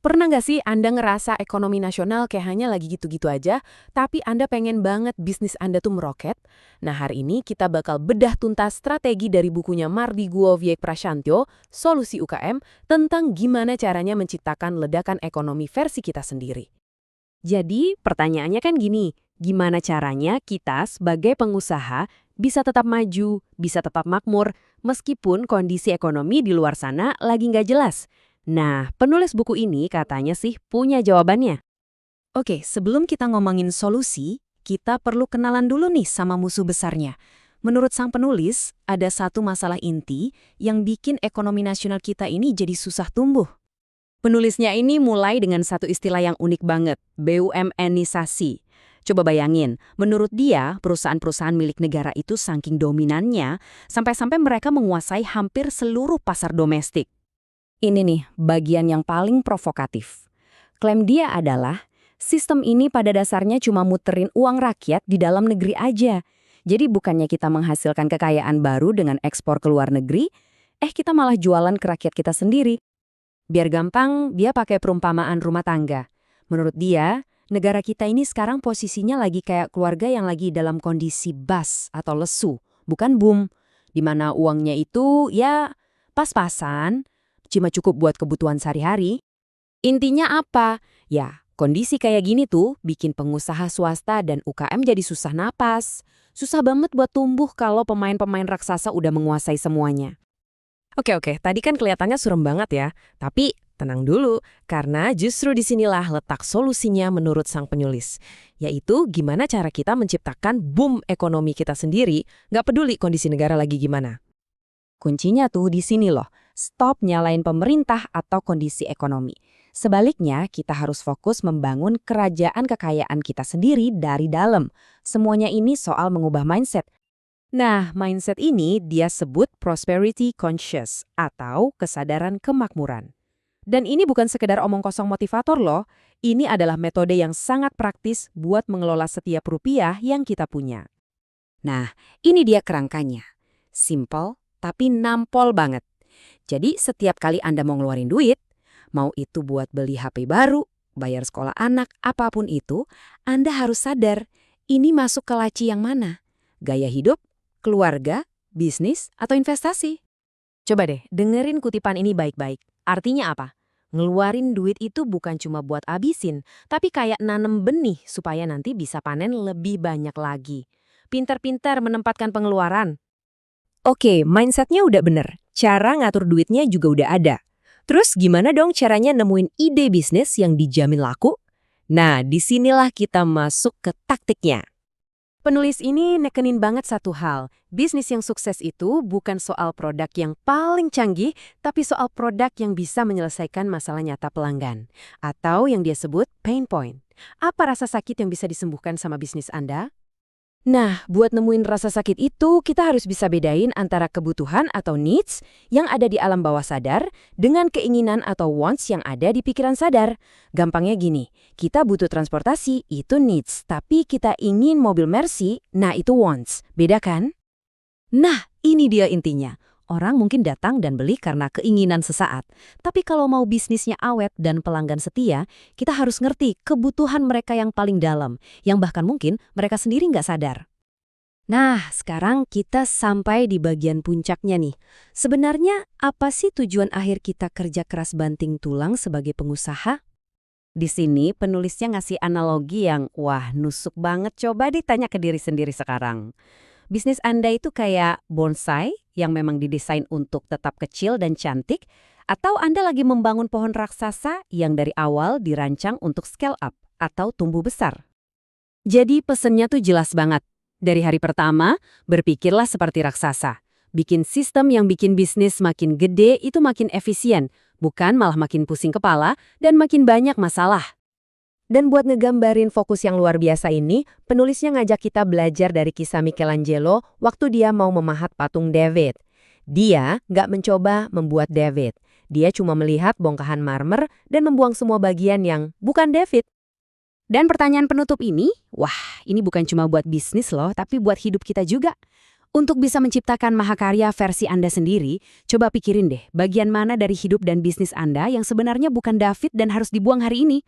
Pernah nggak sih Anda ngerasa ekonomi nasional kayak hanya lagi gitu-gitu aja, tapi Anda pengen banget bisnis Anda tuh meroket? Nah, hari ini kita bakal bedah tuntas strategi dari bukunya Mardi Guoviek Prashantyo, Solusi UKM, tentang gimana caranya menciptakan ledakan ekonomi versi kita sendiri. Jadi, pertanyaannya kan gini, gimana caranya kita sebagai pengusaha bisa tetap maju, bisa tetap makmur, meskipun kondisi ekonomi di luar sana lagi nggak jelas? Nah, penulis buku ini katanya sih punya jawabannya. Oke, sebelum kita ngomongin solusi, kita perlu kenalan dulu nih sama musuh besarnya. Menurut sang penulis, ada satu masalah inti yang bikin ekonomi nasional kita ini jadi susah tumbuh. Penulisnya ini mulai dengan satu istilah yang unik banget, BUMN-isasi. Coba bayangin, menurut dia, perusahaan-perusahaan milik negara itu saking dominannya, sampai-sampai mereka menguasai hampir seluruh pasar domestik. Ini nih, bagian yang paling provokatif. Klaim dia adalah, sistem ini pada dasarnya cuma muterin uang rakyat di dalam negeri aja. Jadi bukannya kita menghasilkan kekayaan baru dengan ekspor ke luar negeri, kita malah jualan ke rakyat kita sendiri. Biar gampang, dia pakai perumpamaan rumah tangga. Menurut dia, negara kita ini sekarang posisinya lagi kayak keluarga yang lagi dalam kondisi bas atau lesu, bukan boom. Di mana uangnya itu, ya, pas-pasan, cuma cukup buat kebutuhan sehari-hari. Intinya apa? Ya, kondisi kayak gini tuh bikin pengusaha swasta dan UKM jadi susah napas. Susah banget buat tumbuh kalau pemain-pemain raksasa udah menguasai semuanya. Oke, tadi kan kelihatannya surem banget ya. Tapi tenang dulu, karena justru disinilah letak solusinya menurut sang penulis. Yaitu gimana cara kita menciptakan boom ekonomi kita sendiri, nggak peduli kondisi negara lagi gimana. Kuncinya tuh di sini loh, stop nyalain pemerintah atau kondisi ekonomi. Sebaliknya, kita harus fokus membangun kerajaan kekayaan kita sendiri dari dalam. Semuanya ini soal mengubah mindset. Nah, mindset ini dia sebut prosperity conscious atau kesadaran kemakmuran. Dan ini bukan sekedar omong kosong motivator loh, ini adalah metode yang sangat praktis buat mengelola setiap rupiah yang kita punya. Nah, ini dia kerangkanya. Simple, tapi nampol banget. Jadi setiap kali Anda mau ngeluarin duit, mau itu buat beli HP baru, bayar sekolah anak, apapun itu, Anda harus sadar, ini masuk ke laci yang mana? Gaya hidup, keluarga, bisnis, atau investasi? Coba deh, dengerin kutipan ini baik-baik. Artinya apa? Ngeluarin duit itu bukan cuma buat abisin, tapi kayak nanem benih supaya nanti bisa panen lebih banyak lagi. Pintar-pintar menempatkan pengeluaran. Oke, mindsetnya udah bener. Cara ngatur duitnya juga udah ada. Terus gimana dong caranya nemuin ide bisnis yang dijamin laku? Nah, disinilah kita masuk ke taktiknya. Penulis ini nekenin banget satu hal. Bisnis yang sukses itu bukan soal produk yang paling canggih, tapi soal produk yang bisa menyelesaikan masalah nyata pelanggan. Atau yang dia sebut pain point. Apa rasa sakit yang bisa disembuhkan sama bisnis Anda? Nah, buat nemuin rasa sakit itu, kita harus bisa bedain antara kebutuhan atau needs yang ada di alam bawah sadar dengan keinginan atau wants yang ada di pikiran sadar. Gampangnya gini, kita butuh transportasi, itu needs, tapi kita ingin mobil Mercy, nah itu wants. Beda kan? Nah, ini dia intinya. Orang mungkin datang dan beli karena keinginan sesaat. Tapi kalau mau bisnisnya awet dan pelanggan setia, kita harus ngerti kebutuhan mereka yang paling dalam, yang bahkan mungkin mereka sendiri nggak sadar. Nah, sekarang kita sampai di bagian puncaknya nih. Sebenarnya apa sih tujuan akhir kita kerja keras banting tulang sebagai pengusaha? Di sini penulisnya ngasih analogi yang, wah, nusuk banget. Coba ditanya ke diri sendiri sekarang. Bisnis Anda itu kayak bonsai yang memang didesain untuk tetap kecil dan cantik, atau Anda lagi membangun pohon raksasa yang dari awal dirancang untuk scale up atau tumbuh besar. Jadi pesennya tuh jelas banget. Dari hari pertama, berpikirlah seperti raksasa. Bikin sistem yang bikin bisnis makin gede itu makin efisien, bukan malah makin pusing kepala dan makin banyak masalah. Dan buat ngegambarin fokus yang luar biasa ini, penulisnya ngajak kita belajar dari kisah Michelangelo waktu dia mau memahat patung David. Dia nggak mencoba membuat David. Dia cuma melihat bongkahan marmer dan membuang semua bagian yang bukan David. Dan pertanyaan penutup ini, wah, ini bukan cuma buat bisnis loh, tapi buat hidup kita juga. Untuk bisa menciptakan mahakarya versi Anda sendiri, coba pikirin deh bagian mana dari hidup dan bisnis Anda yang sebenarnya bukan David dan harus dibuang hari ini.